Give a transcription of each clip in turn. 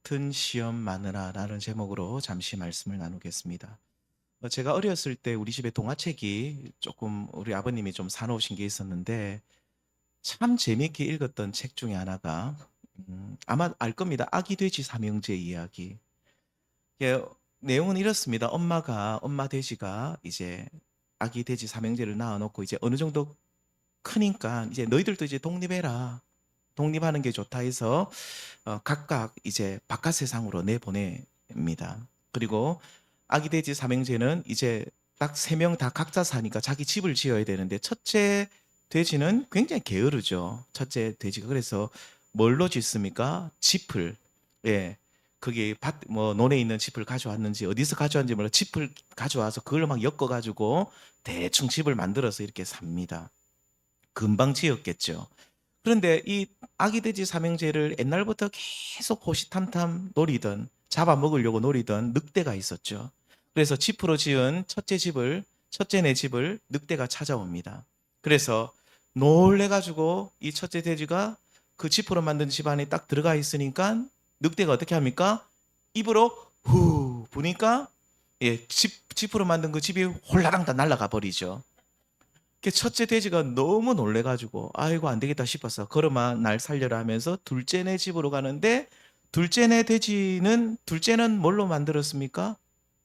같은 시험 마누라라는 제목으로 잠시 말씀을 나누겠습니다. 제가 어렸을 때 우리 집에 동화책이 조금 우리 아버님이 좀 사놓으신 게 있었는데 참 재미있게 읽었던 책 중에 하나가 아마 알 겁니다. 아기 돼지 삼형제 이야기. 예, 내용은 이렇습니다. 엄마 돼지가 이제 아기 돼지 삼형제를 낳아놓고 이제 어느 정도 크니까 이제 너희들도 이제 독립해라. 독립하는 게 좋다 해서 각각 이제 바깥 세상으로 내보냅니다. 그리고 아기 돼지 삼형제는 이제 딱 세 명 다 각자 사니까 자기 집을 지어야 되는데 첫째 돼지는 굉장히 게으르죠. 첫째 돼지가 그래서 뭘로 짓습니까? 짚을. 예. 그게 밭 뭐 논에 있는 짚을 가져왔는지 어디서 가져왔는지 몰라 짚을 가져와서 그걸로 막 엮어 가지고 대충 집을 만들어서 이렇게 삽니다. 금방 지었겠죠. 그런데 이 아기 돼지 삼형제를 옛날부터 계속 호시탐탐 노리던 잡아먹으려고 노리던 늑대가 있었죠. 그래서 짚으로 지은 첫째네 집을 늑대가 찾아옵니다. 그래서 놀래 가지고 이 첫째 돼지가 그 짚으로 만든 집 안에 딱 들어가 있으니까 늑대가 어떻게 합니까? 입으로 후 부니까 짚으로 만든 그 집이 홀라당 다 날아가 버리죠. 그 첫째 돼지가 너무 놀래 가지고 '아이고 안 되겠다.' 싶어서 "걸음아 날 살려라." 하면서 둘째네 집으로 가는데 둘째는 뭘로 만들었습니까?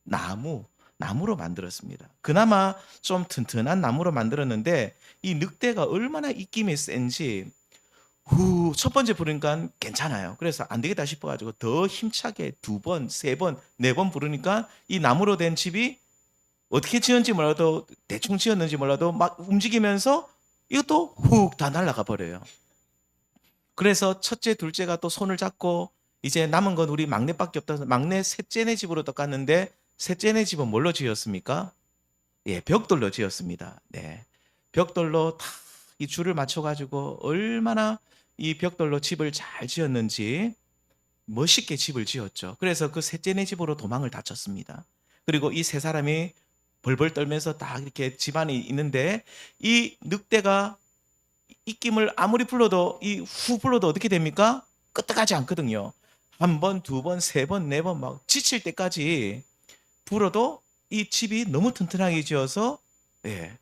나무, 나무로 만들었습니다. 그나마 좀 튼튼한 나무로 만들었는데 이 늑대가 얼마나 입김이 센지 첫 번째 부르니까 괜찮아요. 그래서 안 되겠다 싶어 가지고 더 힘차게 두 번, 세 번, 네 번 부르니까 이 나무로 된 집이 어떻게 지었는지 몰라도 대충 지었는지 몰라도 막 움직이면서 이것도 훅 다 날아가 버려요. 그래서 첫째, 둘째가 또 손을 잡고 이제 남은 건 우리 막내밖에 없다 해서 막내 셋째네 집으로 또 갔는데 셋째네 집은 뭘로 지었습니까? 예, 벽돌로 지었습니다. 네. 벽돌로 탁 이 줄을 맞춰 가지고 얼마나 이 벽돌로 집을 잘 지었는지 멋있게 집을 지었죠. 그래서 그 셋째네 집으로 도망을 다 쳤습니다. 그리고 이 세 사람이 벌벌 떨면서 딱 이렇게 집안에 있는데 이 늑대가 입김을 아무리 불러도 이 후 불러도 어떻게 됩니까? 끄떡하지 않거든요. 한 번, 두 번, 세 번, 네 번 막 지칠 때까지 불어도 이 집이 너무 튼튼하게 지어서 예,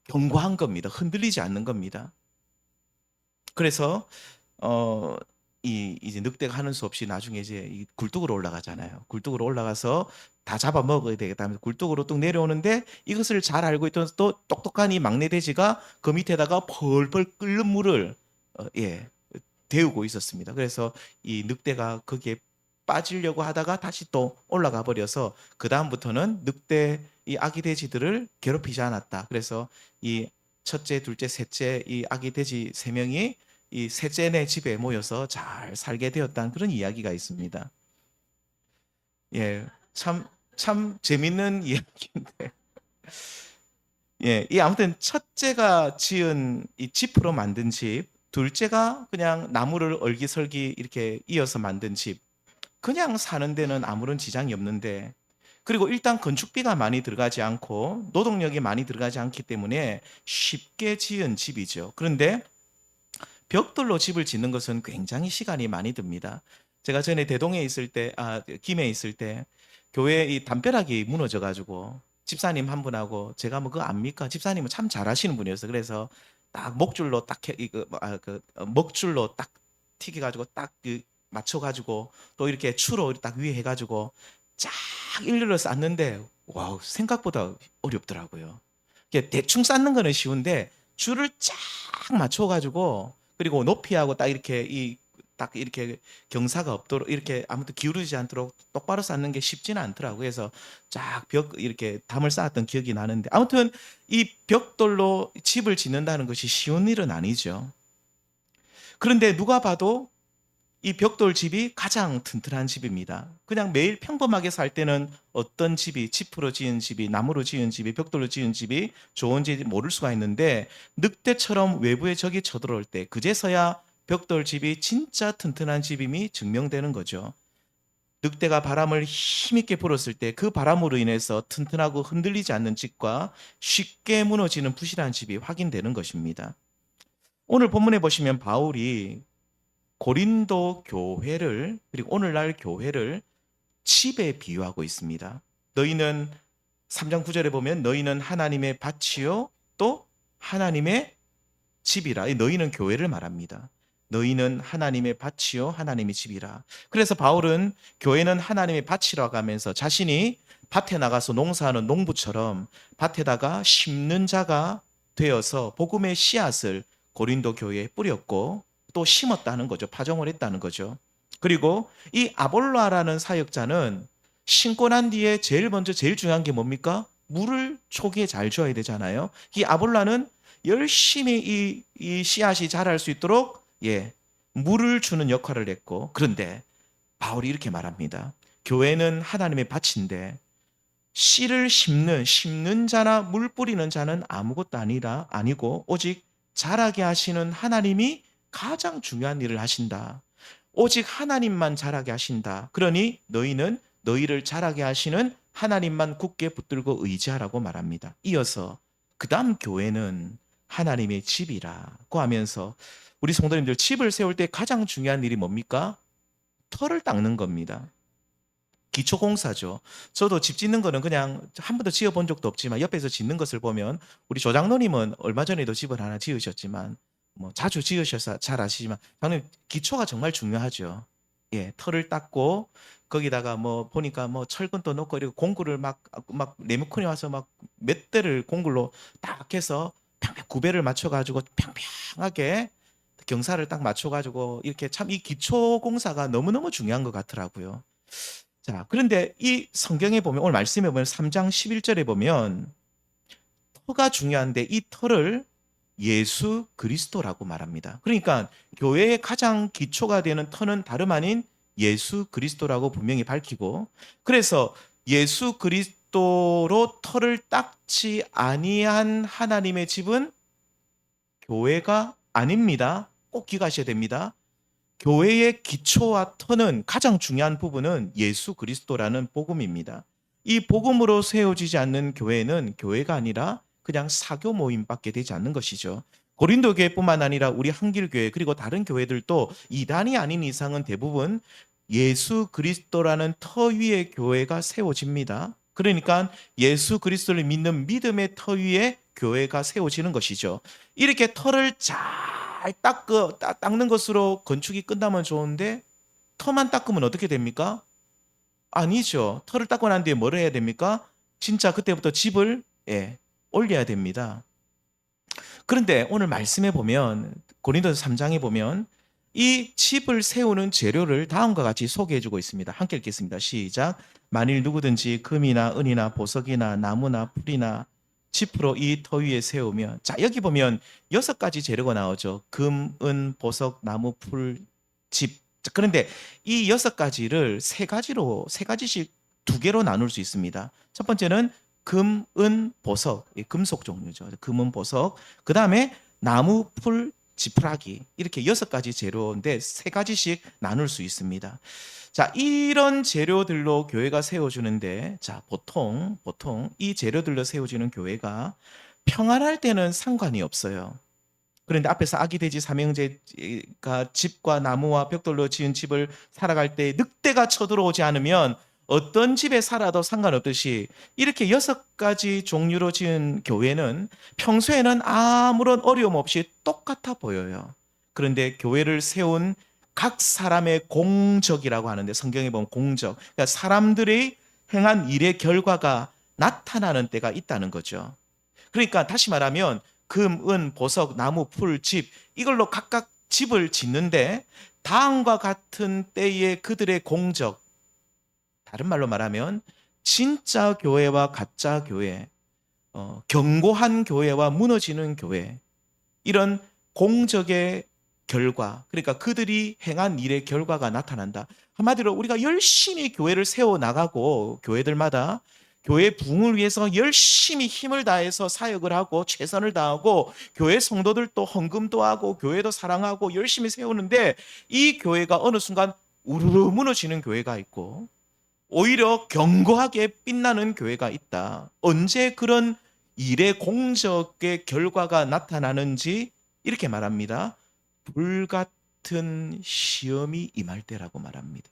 견고한 겁니다. 흔들리지 않는 겁니다. 그래서 어 이제 늑대가 하는 수 없이 나중에 이제 이 굴뚝으로 올라가잖아요. 굴뚝으로 올라가서 다 잡아먹어야 되겠다 하면서 굴뚝으로 뚝 내려오는데 이것을 잘 알고 있던 또 똑똑한 이 막내 돼지가 그 밑에다가 펄펄 끓는 물을 예 데우고 있었습니다. 그래서 이 늑대가 거기에 빠지려고 하다가 다시 또 올라가 버려서 그다음부터는 늑대 이 아기 돼지들을 괴롭히지 않았다. 그래서 이 첫째, 둘째, 셋째 이 아기 돼지 세 명이 이 셋째네 집에 모여서 잘 살게 되었다는 그런 이야기가 있습니다. 예. 참 재밌는 이야기인데 이 아무튼 첫째가 지은 이 짚으로 만든 집, 둘째가 그냥 나무를 얼기설기 이렇게 이어서 만든 집. 그냥 사는 데는 아무런 지장이 없는데 그리고 일단 건축비가 많이 들어가지 않고 노동력이 많이 들어가지 않기 때문에 쉽게 지은 집이죠. 그런데 벽돌로 집을 짓는 것은 굉장히 시간이 많이 듭니다. 제가 전에 대동에 있을 때 김해 있을 때 교회 이 담벼락이 무너져 가지고 집사님 한 분하고 제가 뭐 그거 압니까? 집사님은 참 잘하시는 분이었어요. 그래서 딱 목줄로 딱 해 이거 먹줄로 딱 튀겨 가지고 딱 그 맞춰 가지고 또 이렇게 추로 딱 위에 해 가지고 쫙 일렬로 쌓는데 와우 생각보다 어렵더라고요. 이게 대충 쌓는 거는 쉬운데 줄을 쫙 맞춰 가지고 그리고 높이하고 딱 이렇게 딱 이렇게 경사가 없도록 이렇게 아무튼 기울이지 않도록 똑바로 쌓는 게 쉽지는 않더라고요. 그래서 쫙 벽 이렇게 담을 쌓았던 기억이 나는데 아무튼 이 벽돌로 집을 짓는다는 것이 쉬운 일은 아니죠. 그런데 누가 봐도 이 벽돌집이 가장 튼튼한 집입니다. 그냥 매일 평범하게 살 때는 어떤 집이 짚으로 지은 집이 나무로 지은 집이 벽돌로 지은 집이 좋은지 모를 수가 있는데 늑대처럼 외부의 적이 쳐들어올 때 그제서야 벽돌집이 진짜 튼튼한 집임이 증명되는 거죠. 늑대가 바람을 힘있게 불었을 때 그 바람으로 인해서 튼튼하고 흔들리지 않는 집과 쉽게 무너지는 부실한 집이 확인되는 것입니다. 오늘 본문에 보시면 바울이 고린도 교회를, 그리고 오늘날 교회를 집에 비유하고 있습니다. 너희는 3장 9절에 보면 너희는 하나님의 밭이요 또 하나님의 집이라. 이 너희는 교회를 말합니다. 너희는 하나님의 밭이요 하나님의 집이라. 그래서 바울은 교회는 하나님의 밭이라고 하면서 자신이 밭에 나가서 농사하는 농부처럼 밭에다가 심는 자가 되어서 복음의 씨앗을 고린도 교회에 뿌렸고 또 심었다는 거죠. 파종을 했다는 거죠. 그리고 이 아볼로아라는 사역자는 신고 난 뒤에 제일 먼저 제일 중요한 게 뭡니까? 물을 초기에 잘 줘야 되잖아요. 이 아볼라는 열심히 이 씨앗이 자랄 수 있도록 물을 주는 역할을 했고, 그런데 바울이 이렇게 말합니다. 교회는 하나님의 밭인데 씨를 심는 자나 물 뿌리는 자는 아무것도 아니고 오직 자라게 하시는 하나님이 가장 중요한 일을 하신다. 오직 하나님만 자라게 하신다. 그러니 너희는 너희를 자라게 하시는 하나님만 굳게 붙들고 의지하라고 말합니다. 이어서 그 다음 교회는 하나님의 집이라고 하면서 우리 성도님들 집을 세울 때 가장 중요한 일이 뭡니까? 터를 닦는 겁니다. 기초공사죠. 저도 집 짓는 거는 그냥 한 번도 지어본 적도 없지만 옆에서 짓는 것을 보면 우리 조장로님은 얼마 전에도 집을 하나 지으셨지만 뭐 자주 지으셔서 잘 아시지만 저는 기초가 정말 중요하죠. 터를 닦고 거기다가 뭐 보니까 뭐 철근도 넣고 이렇게 공구를 막 네모콘이 와서 막 몇 대를 공구로 딱 해서 평평 구배를 맞춰가지고 평평하게 경사를 딱 맞춰가지고 이렇게 참 이 기초 공사가 너무너무 중요한 것 같더라고요. 자, 그런데 이 성경에 보면 오늘 말씀에 보면 3장 11절에 보면 터가 중요한데 이 터를 예수 그리스도라고 말합니다. 그러니까 교회의 가장 기초가 되는 터는 다름 아닌 예수 그리스도라고 분명히 밝히고, 그래서 예수 그리스도로 터를 닦지 아니한 하나님의 집은 교회가 아닙니다. 꼭 기억하셔야 됩니다. 교회의 기초와 터는 가장 중요한 부분은 예수 그리스도라는 복음입니다. 이 복음으로 세워지지 않는 교회는 교회가 아니라 그냥 사교 모임밖에 되지 않는 것이죠. 고린도 교회뿐만 아니라 우리 한길교회 그리고 다른 교회들도 이단이 아닌 이상은 대부분 예수 그리스도라는 터 위에 교회가 세워집니다. 그러니까 예수 그리스도를 믿는 믿음의 터 위에 교회가 세워지는 것이죠. 이렇게 터를 잘 닦는 것으로 건축이 끝나면 좋은데 터만 닦으면 어떻게 됩니까? 아니죠. 터를 닦고 난 뒤에 뭘 해야 됩니까? 진짜 그때부터 집을 올려야 됩니다. 그런데 오늘 말씀에 보면 고린도서 3장에 보면 이 집을 세우는 재료를 다음과 같이 소개해 주고 있습니다. 함께 읽겠습니다. 시작. 만일 누구든지 금이나 은이나 보석이나 나무나 풀이나 짚으로 이 터 위에 세우면, 자, 여기 보면 6가지 재료가 나오죠. 금, 은, 보석, 나무, 풀, 집. 자, 그런데 이 6가지를 세 가지씩 2개로 나눌 수 있습니다. 첫 번째는 금, 은, 보석, 금속 종류죠. 금, 은, 보석. 그 다음에 나무, 풀, 지푸라기. 이렇게 6가지 재료인데 3가지씩 나눌 수 있습니다. 자, 이런 재료들로 교회가 세워주는데, 자, 보통 이 재료들로 세워지는 교회가 평안할 때는 상관이 없어요. 그런데 앞에서 아기 돼지 삼형제가 집과 나무와 벽돌로 지은 집을 살아갈 때 늑대가 쳐들어오지 않으면 어떤 집에 살아도 상관없듯이 이렇게 6가지 종류로 지은 교회는 평소에는 아무런 어려움 없이 똑같아 보여요. 그런데 교회를 세운 각 사람의 공적이라고 하는데, 성경에 보면 공적, 그러니까 사람들이 행한 일의 결과가 나타나는 때가 있다는 거죠. 그러니까 다시 말하면 금, 은, 보석, 나무, 풀, 집, 이걸로 각각 집을 짓는데 다음과 같은 때에 그들의 공적, 다른 말로 말하면 진짜 교회와 가짜 교회, 견고한 교회와 무너지는 교회, 이런 공적의 결과, 그러니까 그들이 행한 일의 결과가 나타난다. 한마디로 우리가 열심히 교회를 세워나가고 교회들마다 교회 부흥을 위해서 열심히 힘을 다해서 사역을 하고 최선을 다하고 교회 성도들도 헌금도 하고 교회도 사랑하고 열심히 세우는데 이 교회가 어느 순간 우르르 무너지는 교회가 있고 오히려 견고하게 빛나는 교회가 있다. 언제 그런 일의 공적의 결과가 나타나는지 이렇게 말합니다. 불같은 불같은 시험이 임할 때라고 말합니다.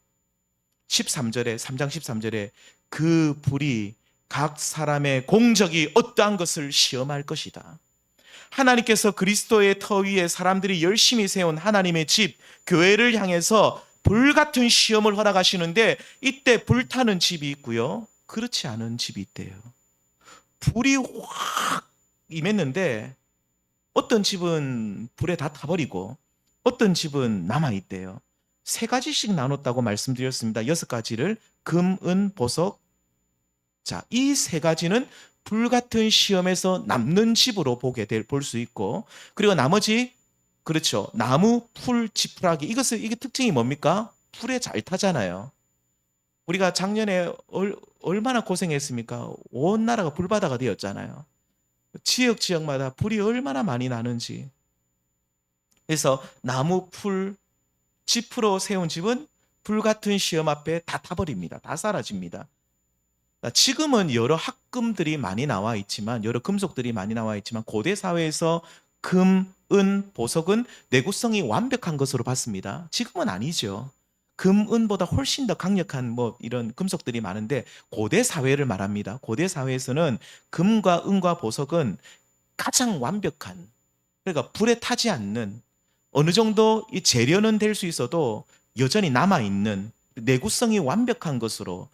13절에 3장 13절에 그 불이 각 사람의 공적이 어떠한 것을 시험할 것이다. 하나님께서 그리스도의 터 위에 사람들이 열심히 세운 하나님의 집, 교회를 향해서 불같은 시험을 허락하시는데 이때 불타는 집이 있고요. 그렇지 않은 집이 있대요. 불이 확 임했는데 어떤 집은 불에 다 타버리고 어떤 집은 남아있대요. 세 가지씩 나눴다고 말씀드렸습니다. 6가지를 금, 은, 보석. 자, 이 세 가지는 불같은 시험에서 남는 집으로 볼 수 있고, 그리고 나머지, 그렇죠, 나무, 풀, 지푸라기. 이게 특징이 뭡니까? 불에 잘 타잖아요. 우리가 작년에 얼마나 고생했습니까? 온 나라가 불바다가 되었잖아요. 지역마다 불이 얼마나 많이 나는지. 그래서 나무, 풀, 지프로 세운 집은 불같은 시험 앞에 다 타버립니다. 다 사라집니다. 지금은 여러 합금들이 많이 나와 있지만, 여러 금속들이 많이 나와 있지만, 고대 사회에서 금, 은, 보석은 내구성이 완벽한 것으로 봤습니다. 지금은 아니죠. 금, 은보다 훨씬 더 강력한 이런 금속들이 많은데, 고대 사회를 말합니다. 고대 사회에서는 금과 은과 보석은 가장 완벽한, 그러니까 불에 타지 않는, 어느 정도 이 재련은 될 수 있어도 여전히 남아 있는 내구성이 완벽한 것으로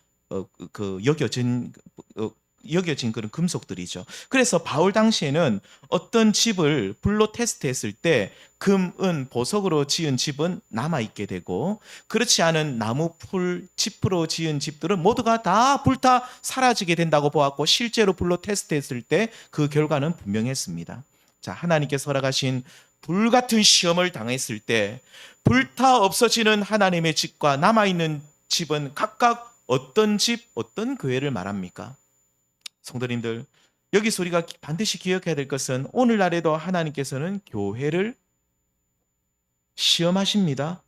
여겨진 그런 금속들이죠. 그래서 바울 당시에는 어떤 집을 불로 테스트했을 때 금, 은, 보석으로 지은 집은 남아 있게 되고, 그렇지 않은 나무, 풀, 짚으로 지은 집들은 모두가 다 불타 사라지게 된다고 보았고, 실제로 불로 테스트했을 때 그 결과는 분명했습니다. 자, 하나님께서 허락하신 불같은 시험을 당했을 때 불타 없어지는 하나님의 집과 남아있는 집은 각각 어떤 집, 어떤 교회를 말합니까? 성도님들, 여기서 우리가 반드시 기억해야 될 것은 오늘날에도 하나님께서는 교회를 시험하십니다.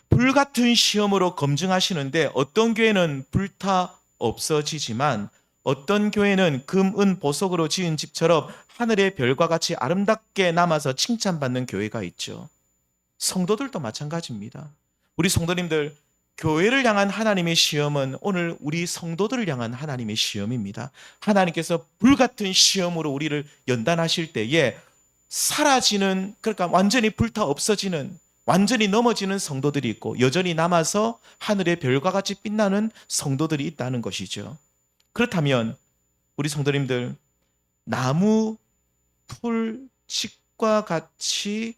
불같은 시험으로 검증하시는데 어떤 교회는 불타 없어지지만 어떤 교회는 금, 은, 보석으로 지은 집처럼 하늘의 별과 같이 아름답게 남아서 칭찬받는 교회가 있죠. 성도들도 마찬가지입니다. 우리 성도님들, 교회를 향한 하나님의 시험은 오늘 우리 성도들을 향한 하나님의 시험입니다. 하나님께서 불같은 시험으로 우리를 연단하실 때에 사라지는, 그러니까 완전히 불타 없어지는, 완전히 넘어지는 성도들이 있고 여전히 남아서 하늘의 별과 같이 빛나는 성도들이 있다는 것이죠. 그렇다면 우리 성도님들, 나무, 풀, 칡과 같이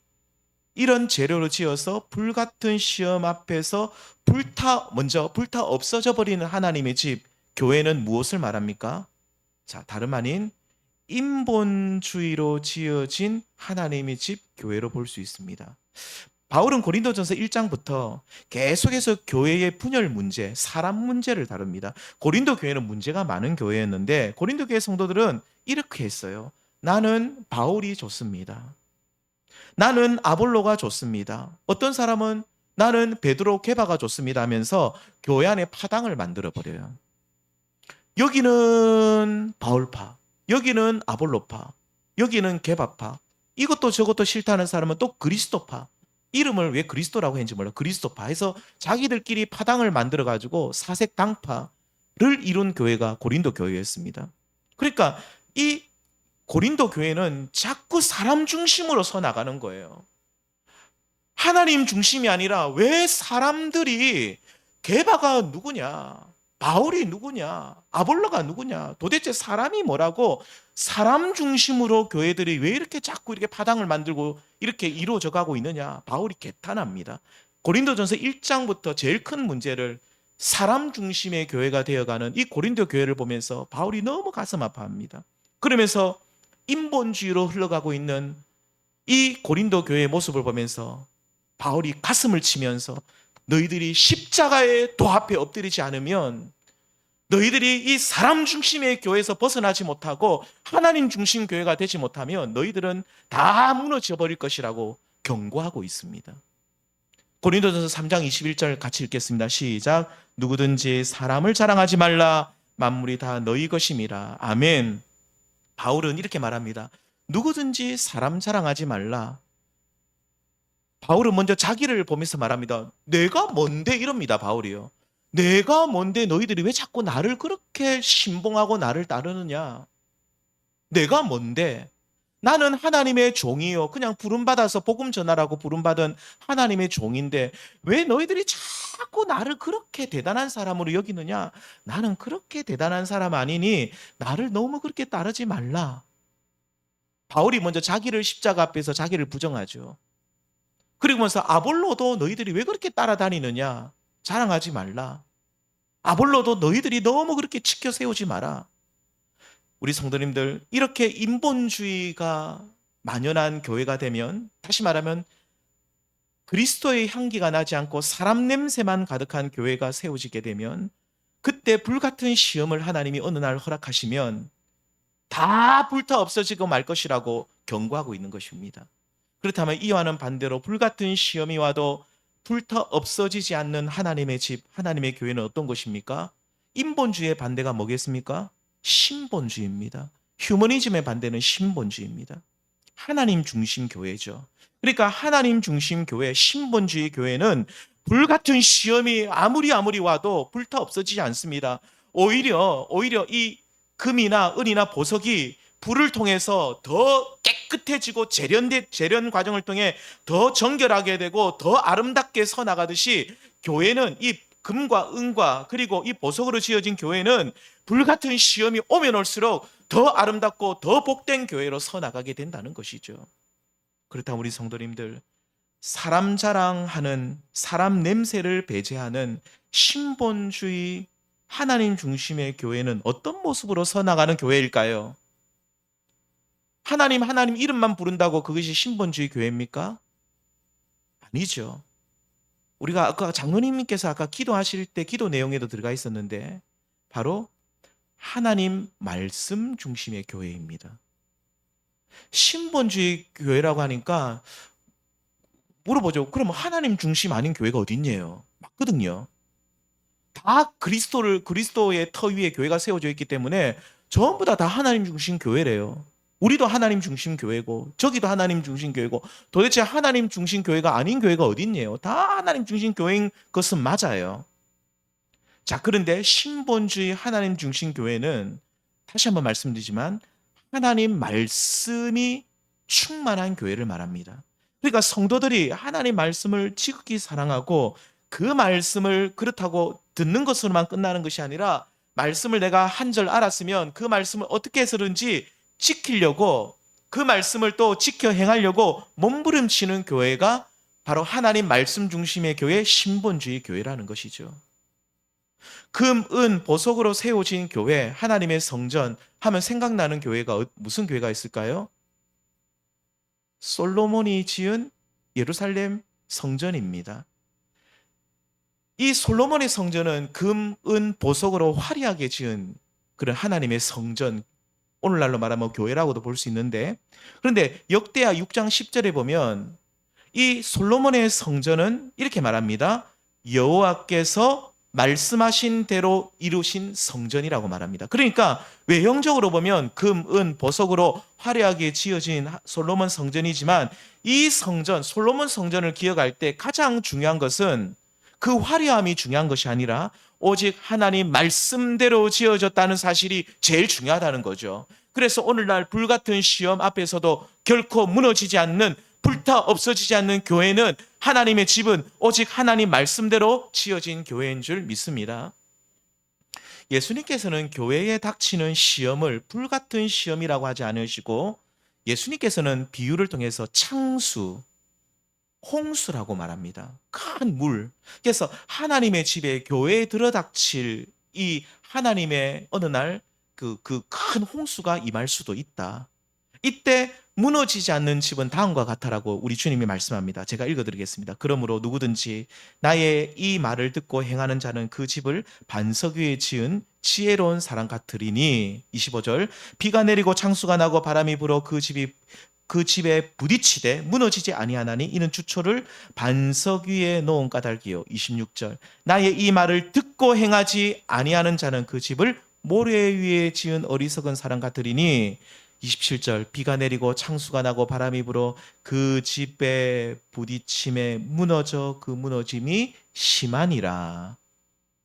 이런 재료로 지어서 불같은 시험 앞에서 먼저 불타 없어져 버리는 하나님의 집, 교회는 무엇을 말합니까? 자, 다름 아닌 인본주의로 지어진 하나님의 집, 교회로 볼 수 있습니다. 바울은 고린도전서 1장부터 계속해서 교회의 분열 문제, 사람 문제를 다룹니다. 고린도 교회는 문제가 많은 교회였는데 고린도 교회 성도들은 이렇게 했어요. 나는 바울이 좋습니다. 나는 아볼로가 좋습니다. 어떤 사람은 나는 베드로 게바가 좋습니다 하면서 교회 안에 파당을 만들어 버려요. 여기는 바울파, 여기는 아볼로파, 여기는 게바파, 이것도 저것도 싫다는 사람은 또 그리스도파. 이름을 왜 그리스도라고 했는지 몰라. 그리스도파 해서 자기들끼리 파당을 만들어 가지고 사색 당파를 이룬 교회가 고린도 교회였습니다. 그러니까 이 고린도 교회는 자꾸 사람 중심으로 서 나가는 거예요. 하나님 중심이 아니라 왜 사람들이 게바가 누구냐, 바울이 누구냐, 아볼로가 누구냐, 도대체 사람이 뭐라고 사람 중심으로 교회들이 왜 이렇게 자꾸 이렇게 파당을 만들고 이렇게 이루어져 가고 있느냐. 바울이 개탄합니다. 고린도전서 1장부터 제일 큰 문제를 사람 중심의 교회가 되어가는 이 고린도 교회를 보면서 바울이 너무 가슴 아파합니다. 그러면서 인본주의로 흘러가고 있는 이 고린도 교회의 모습을 보면서 바울이 가슴을 치면서 너희들이 십자가의 도 앞에 엎드리지 않으면, 너희들이 이 사람 중심의 교회에서 벗어나지 못하고 하나님 중심 교회가 되지 못하면 너희들은 다 무너져 버릴 것이라고 경고하고 있습니다. 고린도전서 3장 21절 같이 읽겠습니다. 시작. 누구든지 사람을 자랑하지 말라. 만물이 다 너희 것임이라. 아멘. 바울은 이렇게 말합니다. 누구든지 사람 자랑하지 말라. 바울은 먼저 자기를 보면서 말합니다. 내가 뭔데 이럽니다. 바울이요. 내가 뭔데 너희들이 왜 자꾸 나를 그렇게 신봉하고 나를 따르느냐. 내가 뭔데? 나는 하나님의 종이요. 그냥 부름받아서 복음 전하라고 부름받은 하나님의 종인데 왜 너희들이 자꾸 나를 그렇게 대단한 사람으로 여기느냐? 나는 그렇게 대단한 사람 아니니 나를 너무 그렇게 따르지 말라. 바울이 먼저 자기를 십자가 앞에서 자기를 부정하죠. 그리고면서 아볼로도 너희들이 왜 그렇게 따라다니느냐? 자랑하지 말라. 아볼로도 너희들이 너무 그렇게 치켜 세우지 마라. 우리 성도님들, 이렇게 인본주의가 만연한 교회가 되면, 다시 말하면 그리스도의 향기가 나지 않고 사람 냄새만 가득한 교회가 세워지게 되면, 그때 불같은 시험을 하나님이 어느 날 허락하시면 다 불타 없어지고 말 것이라고 경고하고 있는 것입니다. 그렇다면 이와는 반대로 불같은 시험이 와도 불타 없어지지 않는 하나님의 집, 하나님의 교회는 어떤 것입니까? 인본주의의 반대가 뭐겠습니까? 신본주의입니다. 휴머니즘의 반대는 신본주의입니다. 하나님 중심 교회죠. 그러니까 하나님 중심 교회, 신본주의 교회는 불같은 시험이 아무리 와도 불타 없어지지 않습니다. 오히려 이 금이나 은이나 보석이 불을 통해서 더 깨끗해지고 재련 과정을 통해 더 정결하게 되고 더 아름답게 서 나가듯이 교회는 이 금과 은과 그리고 이 보석으로 지어진 교회는 불같은 시험이 오면 올수록 더 아름답고 더 복된 교회로 서 나가게 된다는 것이죠. 그렇다면 우리 성도님들, 사람 자랑하는, 사람 냄새를 배제하는 신본주의 하나님 중심의 교회는 어떤 모습으로 서 나가는 교회일까요? 하나님 이름만 부른다고 그것이 신본주의 교회입니까? 아니죠. 우리가 아까 장로님께서 아까 기도하실 때 기도 내용에도 들어가 있었는데 바로 하나님 말씀 중심의 교회입니다. 신본주의 교회라고 하니까 물어보죠. 그럼 하나님 중심 아닌 교회가 어딨냐요? 맞거든요. 다 그리스도의 터 위에 교회가 세워져 있기 때문에 전부 다 하나님 중심 교회래요. 우리도 하나님 중심 교회고 저기도 하나님 중심 교회고 도대체 하나님 중심 교회가 아닌 교회가 어딨냐요? 다 하나님 중심 교회인 것은 맞아요. 자, 그런데 신본주의 하나님 중심 교회는 다시 한번 말씀드리지만 하나님 말씀이 충만한 교회를 말합니다. 그러니까 성도들이 하나님 말씀을 지극히 사랑하고 그 말씀을 그렇다고 듣는 것으로만 끝나는 것이 아니라 말씀을 내가 한 절 알았으면 그 말씀을 어떻게 해서든지 지키려고 그 말씀을 또 지켜 행하려고 몸부림치는 교회가 바로 하나님 말씀 중심의 교회, 신본주의 교회라는 것이죠. 금, 은, 보석으로 세워진 교회, 하나님의 성전 하면 생각나는 교회가 무슨 교회가 있을까요? 솔로몬이 지은 예루살렘 성전입니다. 이 솔로몬의 성전은 금, 은, 보석으로 화려하게 지은 그런 하나님의 성전, 오늘날로 말하면 교회라고도 볼 수 있는데, 그런데 역대하 6장 10절에 보면 이 솔로몬의 성전은 이렇게 말합니다. 여호와께서 말씀하신 대로 이루신 성전이라고 말합니다. 그러니까 외형적으로 보면 금, 은, 보석으로 화려하게 지어진 솔로몬 성전이지만 이 성전, 솔로몬 성전을 기억할 때 가장 중요한 것은 그 화려함이 중요한 것이 아니라 오직 하나님 말씀대로 지어졌다는 사실이 제일 중요하다는 거죠. 그래서 오늘날 불같은 시험 앞에서도 결코 무너지지 않는, 불타 없어지지 않는 교회는, 하나님의 집은 오직 하나님 말씀대로 지어진 교회인 줄 믿습니다. 예수님께서는 교회에 닥치는 시험을 불같은 시험이라고 하지 않으시고 예수님께서는 비유를 통해서 창수, 홍수라고 말합니다. 큰 물. 그래서 하나님의 집에 교회에 들어닥칠 이 하나님의 어느 날 그 큰 홍수가 임할 수도 있다. 이때 무너지지 않는 집은 다음과 같아라고 우리 주님이 말씀합니다. 제가 읽어드리겠습니다. 그러므로 누구든지 나의 이 말을 듣고 행하는 자는 그 집을 반석 위에 지은 지혜로운 사람 같으리니 25절 비가 내리고 창수가 나고 바람이 불어 그 집에 부딪히되 무너지지 아니하나니 이는 주초를 반석 위에 놓은 까닭이요. 26절 나의 이 말을 듣고 행하지 아니하는 자는 그 집을 모래 위에 지은 어리석은 사람 같으리니 27절 비가 내리고 창수가 나고 바람이 불어 그 집에 부딪힘에 무너져 그 무너짐이 심하니라.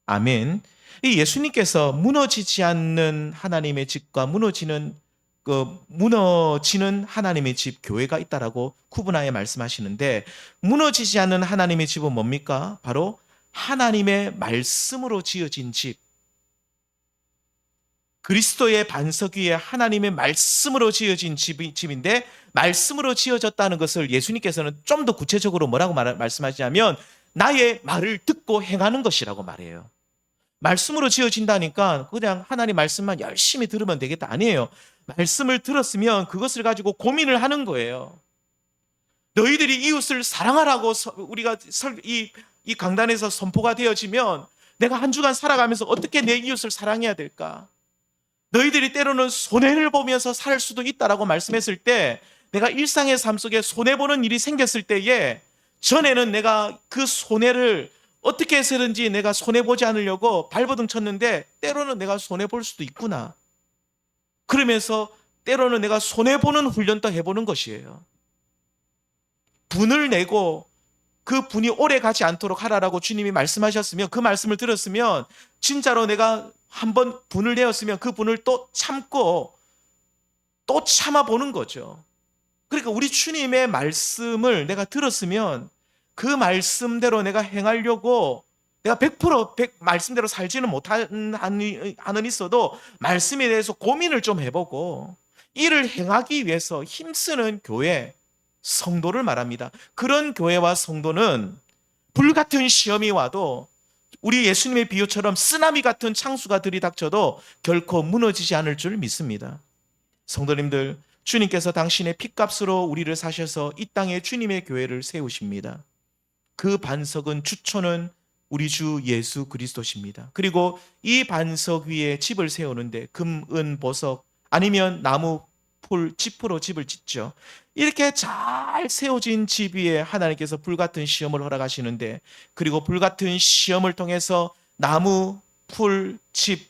아멘. 이 예수님께서 무너지지 않는 하나님의 집과 무너지는 하나님의 집 교회가 있다라고 구분하여 말씀하시는데, 무너지지 않는 하나님의 집은 뭡니까? 바로 하나님의 말씀으로 지어진 집, 그리스도의 반석 위에 하나님의 말씀으로 지어진 집인데, 말씀으로 지어졌다는 것을 예수님께서는 좀 더 구체적으로 뭐라고 말씀하시냐면 나의 말을 듣고 행하는 것이라고 말해요. 말씀으로 지어진다니까 그냥 하나님 말씀만 열심히 들으면 되겠다 아니에요. 말씀을 들었으면 그것을 가지고 고민을 하는 거예요. 너희들이 이웃을 사랑하라고 우리가 이 강단에서 선포가 되어지면 내가 한 주간 살아가면서 어떻게 내 이웃을 사랑해야 될까? 너희들이 때로는 손해를 보면서 살 수도 있다라고 말씀했을 때, 내가 일상의 삶 속에 손해보는 일이 생겼을 때에 전에는 내가 그 손해를 어떻게 해서든지 내가 손해보지 않으려고 발버둥 쳤는데 때로는 내가 손해볼 수도 있구나. 그러면서 때로는 내가 손해보는 훈련도 해보는 것이에요. 분을 내고 그 분이 오래 가지 않도록 하라라고 주님이 말씀하셨으면, 그 말씀을 들었으면 진짜로 내가 한번 분을 내었으면 그 분을 또 참고 또 참아보는 거죠. 그러니까 우리 주님의 말씀을 내가 들었으면 그 말씀대로 내가 행하려고, 내가 100% 말씀대로 살지는 못하는 있어도 말씀에 대해서 고민을 좀 해보고 이를 행하기 위해서 힘쓰는 교회, 성도를 말합니다. 그런 교회와 성도는 불같은 시험이 와도 우리 예수님의 비유처럼 쓰나미 같은 창수가 들이닥쳐도 결코 무너지지 않을 줄 믿습니다. 성도님들, 주님께서 당신의 핏값으로 우리를 사셔서 이 땅에 주님의 교회를 세우십니다. 그 반석은, 주초는 우리 주 예수 그리스도십니다. 그리고 이 반석 위에 집을 세우는데 금, 은, 보석 아니면 나무, 풀, 짚으로 집을 짓죠. 이렇게 잘 세워진 집 위에 하나님께서 불같은 시험을 허락하시는데, 그리고 불같은 시험을 통해서 나무, 풀, 집,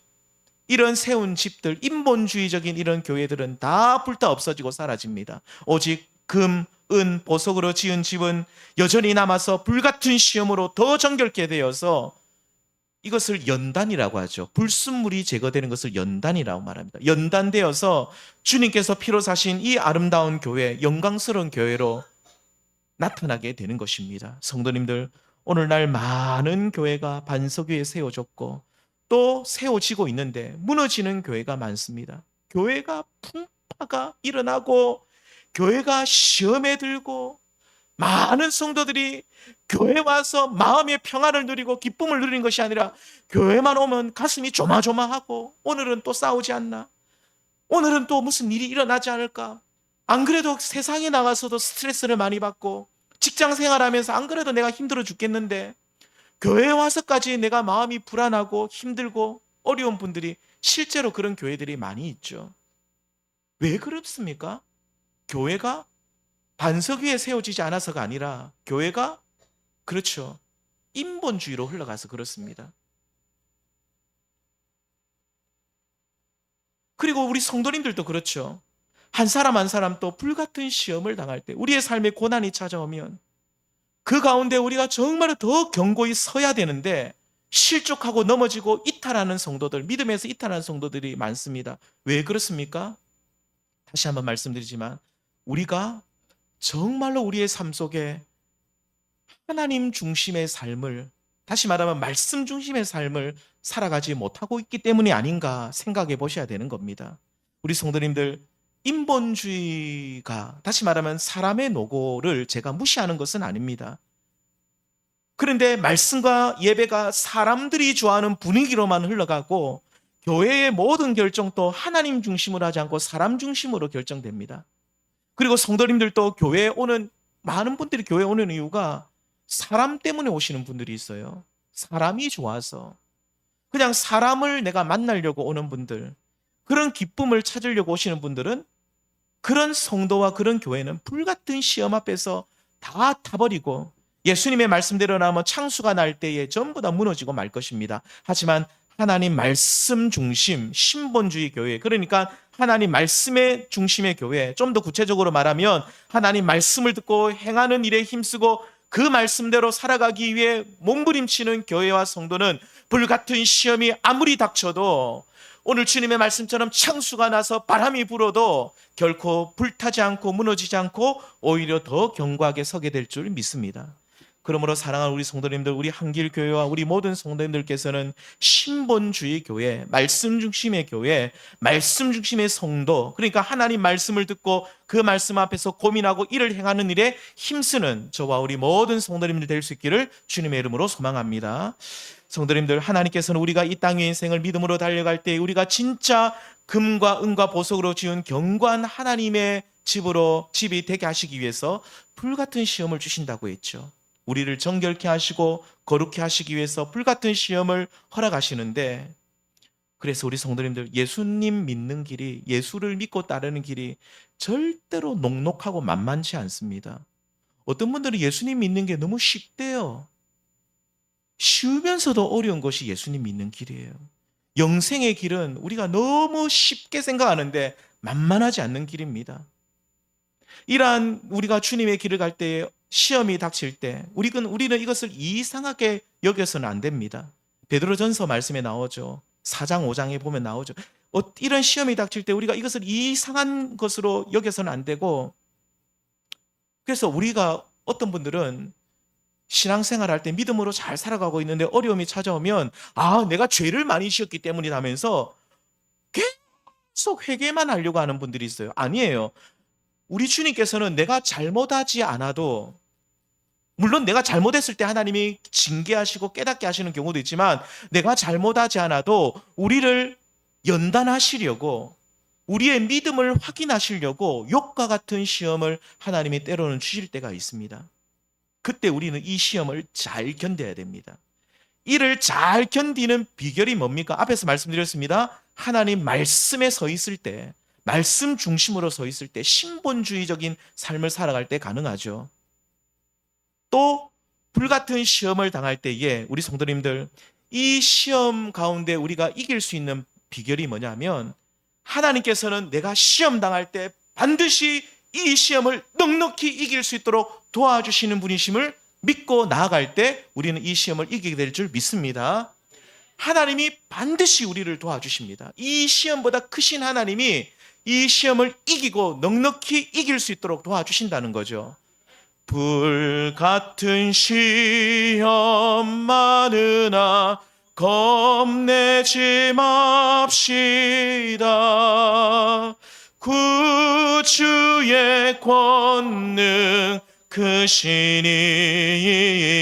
이런 세운 집들, 인본주의적인 이런 교회들은 다 불타 없어지고 사라집니다. 오직 금, 은, 보석으로 지은 집은 여전히 남아서 불같은 시험으로 더 정결케 되어서, 이것을 연단이라고 하죠. 불순물이 제거되는 것을 연단이라고 말합니다. 연단되어서 주님께서 피로 사신 이 아름다운 교회, 영광스러운 교회로 나타나게 되는 것입니다. 성도님들, 오늘날 많은 교회가 반석 위에 세워졌고 또 세워지고 있는데 무너지는 교회가 많습니다. 교회가 풍파가 일어나고 교회가 시험에 들고 많은 성도들이 교회 와서 마음의 평안을 누리고 기쁨을 누리는 것이 아니라 교회만 오면 가슴이 조마조마하고, 오늘은 또 싸우지 않나? 오늘은 또 무슨 일이 일어나지 않을까? 안 그래도 세상에 나가서도 스트레스를 많이 받고 직장 생활하면서 안 그래도 내가 힘들어 죽겠는데 교회에 와서까지 내가 마음이 불안하고 힘들고 어려운 분들이 실제로 그런 교회들이 많이 있죠. 왜 그렇습니까? 교회가 반석 위에 세워지지 않아서가 아니라 교회가, 그렇죠, 인본주의로 흘러가서 그렇습니다. 그리고 우리 성도님들도 그렇죠. 한 사람 한 사람 또 불같은 시험을 당할 때, 우리의 삶에 고난이 찾아오면 그 가운데 우리가 정말 더 견고히 서야 되는데 실족하고 넘어지고 이탈하는 성도들, 믿음에서 이탈하는 성도들이 많습니다. 왜 그렇습니까? 다시 한번 말씀드리지만 우리가 정말로 우리의 삶 속에 하나님 중심의 삶을, 다시 말하면 말씀 중심의 삶을 살아가지 못하고 있기 때문이 아닌가 생각해 보셔야 되는 겁니다. 우리 성도님들, 인본주의가, 다시 말하면 사람의 노고를 제가 무시하는 것은 아닙니다. 그런데 말씀과 예배가 사람들이 좋아하는 분위기로만 흘러가고 교회의 모든 결정도 하나님 중심으로 하지 않고 사람 중심으로 결정됩니다. 그리고 성도님들도 교회에 오는, 많은 분들이 교회에 오는 이유가 사람 때문에 오시는 분들이 있어요. 사람이 좋아서, 그냥 사람을 내가 만나려고 오는 분들, 그런 기쁨을 찾으려고 오시는 분들은, 그런 성도와 그런 교회는 불같은 시험 앞에서 다 타버리고 예수님의 말씀대로 나오면 창수가 날 때에 전부 다 무너지고 말 것입니다. 하지만 하나님 말씀 중심 신본주의 교회, 그러니까 하나님 말씀의 중심의 교회, 좀 더 구체적으로 말하면 하나님 말씀을 듣고 행하는 일에 힘쓰고 그 말씀대로 살아가기 위해 몸부림치는 교회와 성도는 불같은 시험이 아무리 닥쳐도 오늘 주님의 말씀처럼 창수가 나서 바람이 불어도 결코 불타지 않고 무너지지 않고 오히려 더 견고하게 서게 될 줄 믿습니다. 그러므로 사랑하는 우리 성도님들, 우리 한길교회와 우리 모든 성도님들께서는 신본주의 교회, 말씀 중심의 교회, 말씀 중심의 성도, 그러니까 하나님 말씀을 듣고 그 말씀 앞에서 고민하고 일을 행하는 일에 힘쓰는 저와 우리 모든 성도님들 될 수 있기를 주님의 이름으로 소망합니다. 성도님들, 하나님께서는 우리가 이 땅의 인생을 믿음으로 달려갈 때 우리가 진짜 금과 은과 보석으로 지은 견고한 하나님의 집이 되게 하시기 위해서 불같은 시험을 주신다고 했죠. 우리를 정결케 하시고 거룩케 하시기 위해서 불같은 시험을 허락하시는데, 그래서 우리 성도님들, 예수님 믿는 길이, 예수를 믿고 따르는 길이 절대로 녹록하고 만만치 않습니다. 어떤 분들은 예수님 믿는 게 너무 쉽대요. 쉬우면서도 어려운 것이 예수님 믿는 길이에요. 영생의 길은 우리가 너무 쉽게 생각하는데 만만하지 않는 길입니다. 이러한 우리가 주님의 길을 갈 때에 시험이 닥칠 때 우리는 이것을 이상하게 여겨서는 안 됩니다. 베드로전서 말씀에 나오죠. 4장 5장에 보면 나오죠. 이런 시험이 닥칠 때 우리가 이것을 이상한 것으로 여겨서는 안 되고, 그래서 우리가 어떤 분들은 신앙생활 할 때 믿음으로 잘 살아가고 있는데 어려움이 찾아오면 내가 죄를 많이 지었기 때문이다 하면서 계속 회개만 하려고 하는 분들이 있어요. 아니에요. 우리 주님께서는 내가 잘못하지 않아도, 물론 내가 잘못했을 때 하나님이 징계하시고 깨닫게 하시는 경우도 있지만, 내가 잘못하지 않아도 우리를 연단하시려고, 우리의 믿음을 확인하시려고 욕과 같은 시험을 하나님이 때로는 주실 때가 있습니다. 그때 우리는 이 시험을 잘 견뎌야 됩니다. 이를 잘 견디는 비결이 뭡니까? 앞에서 말씀드렸습니다. 하나님 말씀에 서 있을 때, 말씀 중심으로 서 있을 때 신본주의적인 삶을 살아갈 때 가능하죠. 또 불같은 시험을 당할 때에 우리 성도님들, 이 시험 가운데 우리가 이길 수 있는 비결이 뭐냐면, 하나님께서는 내가 시험 당할 때 반드시 이 시험을 넉넉히 이길 수 있도록 도와주시는 분이심을 믿고 나아갈 때 우리는 이 시험을 이기게 될 줄 믿습니다. 하나님이 반드시 우리를 도와주십니다. 이 시험보다 크신 하나님이 이 시험을 이기고 넉넉히 이길 수 있도록 도와주신다는 거죠. 불같은 시험 많으나 겁내지 맙시다. 구주의 권능 크시니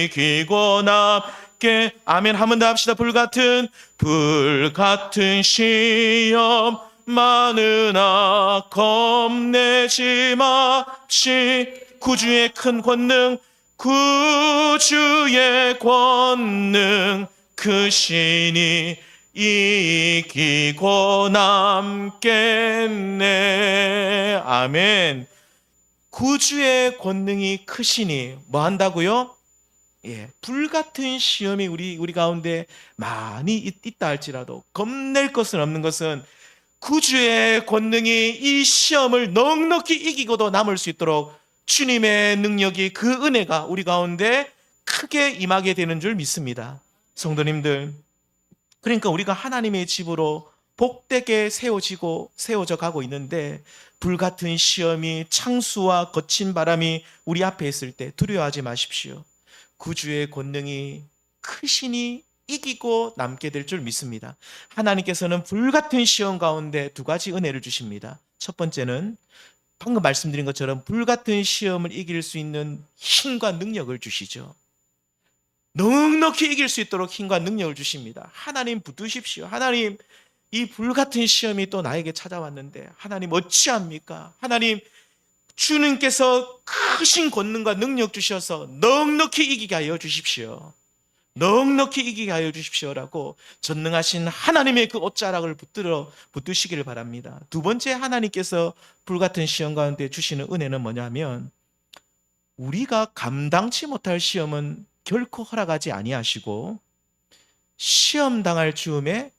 이기고 남게. 아멘. 한 번 더 합시다. 불같은 시험 많으나 겁내지 맙시. 구주의 큰 권능, 구주의 권능 크시니 이기고 남겠네. 아멘. 구주의 권능이 크시니 뭐 한다고요? 불같은 시험이 우리 가운데 많이 있다 할지라도 겁낼 것은 없는 것은, 구주의 권능이 이 시험을 넉넉히 이기고도 남을 수 있도록 주님의 능력이, 그 은혜가 우리 가운데 크게 임하게 되는 줄 믿습니다. 성도님들, 그러니까 우리가 하나님의 집으로 복되게 세워져 가고 있는데, 불같은 시험이, 창수와 거친 바람이 우리 앞에 있을 때 두려워하지 마십시오. 구주의 권능이 크시니 이기고 남게 될 줄 믿습니다. 하나님께서는 불같은 시험 가운데 두 가지 은혜를 주십니다. 첫 번째는 방금 말씀드린 것처럼 불같은 시험을 이길 수 있는 힘과 능력을 주시죠. 넉넉히 이길 수 있도록 힘과 능력을 주십니다. 하나님 붙드십시오. 하나님, 이 불같은 시험이 또 나에게 찾아왔는데 하나님 어찌합니까? 하나님, 주님께서 크신 권능과 능력 주셔서 넉넉히 이기게 하여 주십시오. 넉넉히 이기게 하여 주십시오라고 전능하신 하나님의 그 옷자락을 붙드시기를 바랍니다. 두 번째, 하나님께서 불같은 시험 가운데 주시는 은혜는 뭐냐면, 우리가 감당치 못할 시험은 결코 허락하지 아니하시고 시험 당할 즈음에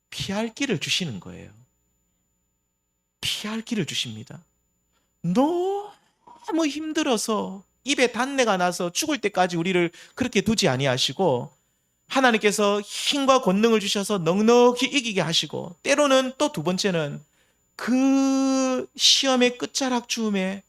피할 길을 주시는 거예요. 피할 길을 주십니다. 너무 힘들어서 입에 단내가 나서 죽을 때까지 우리를 그렇게 두지 아니하시고, 하나님께서 힘과 권능을 주셔서 넉넉히 이기게 하시고, 때로는 또 두 번째는 그 시험의 끝자락 즈음에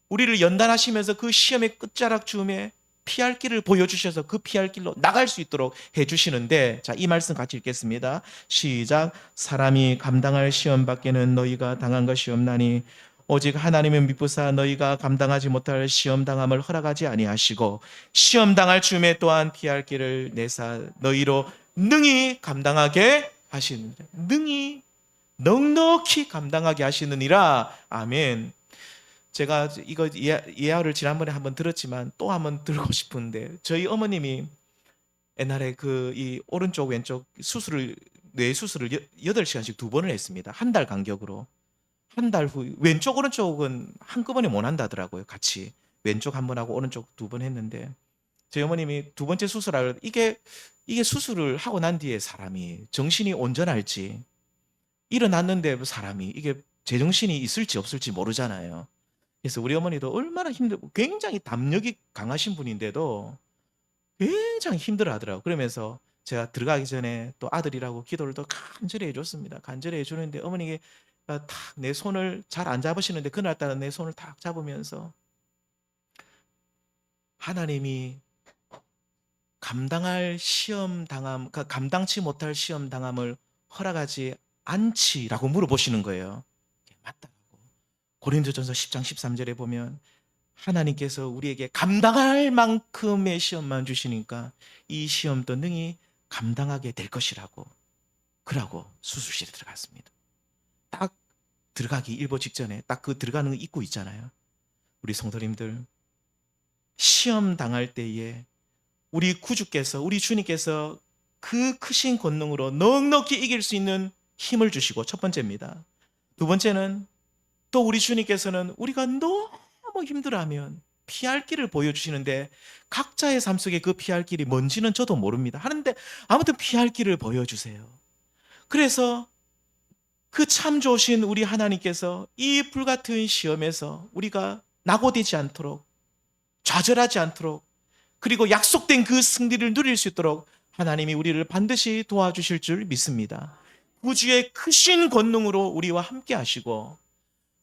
우리를 연단하시면서 그 시험의 끝자락 즈음에 피할 길을 보여주셔서 그 피할 길로 나갈 수 있도록 해주시는데, 자, 이 말씀 같이 읽겠습니다. 시작. 사람이 감당할 시험 밖에는 너희가 당한 것이 없나니 오직 하나님의 미쁘사 너희가 감당하지 못할 시험 당함을 허락하지 아니하시고 시험 당할 즈음에 또한 피할 길을 내사 너희로 능히 감당하게 하시느니라. 능히 넉넉히 감당하게 하시느니라. 아멘. 제가 이거 예화를 지난번에 한번 들었지만 또 한번 들고 싶은데, 저희 어머님이 옛날에 그 이 오른쪽 왼쪽 수술을, 뇌 수술을 8시간씩 2번을 했습니다. 한 달 간격으로. 한 달 후 왼쪽 오른쪽은 한꺼번에 못 한다더라고요. 같이 왼쪽 한 번 하고 오른쪽 2번 했는데, 저희 어머님이 두 번째 수술할 이게 수술을 하고 난 뒤에 사람이 정신이 온전할지, 일어났는데 사람이 이게 제정신이 있을지 없을지 모르잖아요. 그래서 우리 어머니도 얼마나 힘들고 굉장히 담력이 강하신 분인데도 굉장히 힘들어 하더라고요. 그러면서 제가 들어가기 전에 또 아들이라고 기도를 또 간절히 해줬습니다. 간절히 해주는데 어머니가 탁 내 손을 잘 안 잡으시는데 그날따라 내 손을 탁 잡으면서 하나님이 감당할 시험 당함, 감당치 못할 시험 당함을 허락하지 않지라고 물어보시는 거예요. 맞다고. 고린도전서 10장 13절에 보면 하나님께서 우리에게 감당할 만큼의 시험만 주시니까 이 시험도 능히 감당하게 될 것이라고, 그러고 수술실에 들어갔습니다. 딱 들어가기 일보 직전에 딱 그 들어가는 거 입고 있잖아요. 우리 성도님들, 시험 당할 때에 우리 구주께서, 우리 주님께서 그 크신 권능으로 넉넉히 이길 수 있는 힘을 주시고, 첫 번째입니다. 두 번째는 또 우리 주님께서는 우리가 너무 힘들어하면 피할 길을 보여주시는데, 각자의 삶 속에 그 피할 길이 뭔지는 저도 모릅니다. 하는데 아무튼 피할 길을 보여주세요. 그래서 그 참 좋으신 우리 하나님께서 이 불같은 시험에서 우리가 낙오되지 않도록, 좌절하지 않도록, 그리고 약속된 그 승리를 누릴 수 있도록 하나님이 우리를 반드시 도와주실 줄 믿습니다. 구주의 크신 권능으로 우리와 함께 하시고,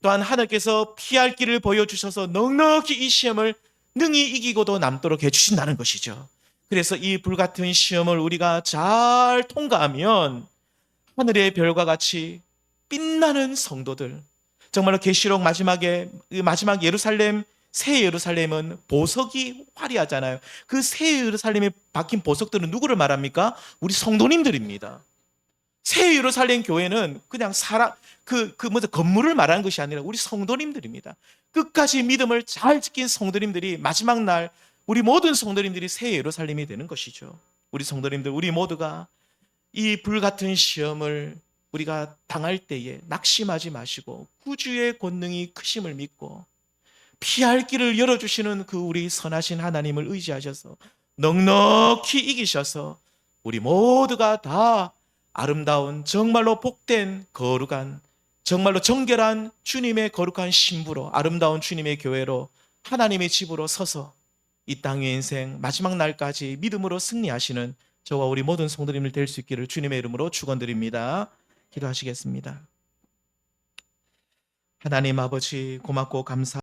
또한 하나님께서 피할 길을 보여주셔서 넉넉히 이 시험을 능히 이기고도 남도록 해주신다는 것이죠. 그래서 이 불같은 시험을 우리가 잘 통과하면 하늘의 별과 같이 빛나는 성도들, 정말로 계시록 마지막 예루살렘, 새 예루살렘은 보석이 화려하잖아요. 그 새 예루살렘에 박힌 보석들은 누구를 말합니까? 우리 성도님들입니다. 새 예루살렘 교회는 그냥 건물을 말하는 것이 아니라 우리 성도님들입니다. 끝까지 믿음을 잘 지킨 성도님들이 마지막 날 우리 모든 성도님들이 새 예루살렘이 되는 것이죠. 우리 성도님들, 우리 모두가 이 불같은 시험을 우리가 당할 때에 낙심하지 마시고 구주의 권능이 크심을 믿고 피할 길을 열어주시는 그 우리 선하신 하나님을 의지하셔서 넉넉히 이기셔서 우리 모두가 다 아름다운, 정말로 복된, 거룩한, 정말로 정결한 주님의 거룩한 신부로, 아름다운 주님의 교회로, 하나님의 집으로 서서 이 땅의 인생 마지막 날까지 믿음으로 승리하시는 저와 우리 모든 성도님들 될 수 있기를 주님의 이름으로 축원드립니다. 기도하시겠습니다. 하나님 아버지, 고맙고 감사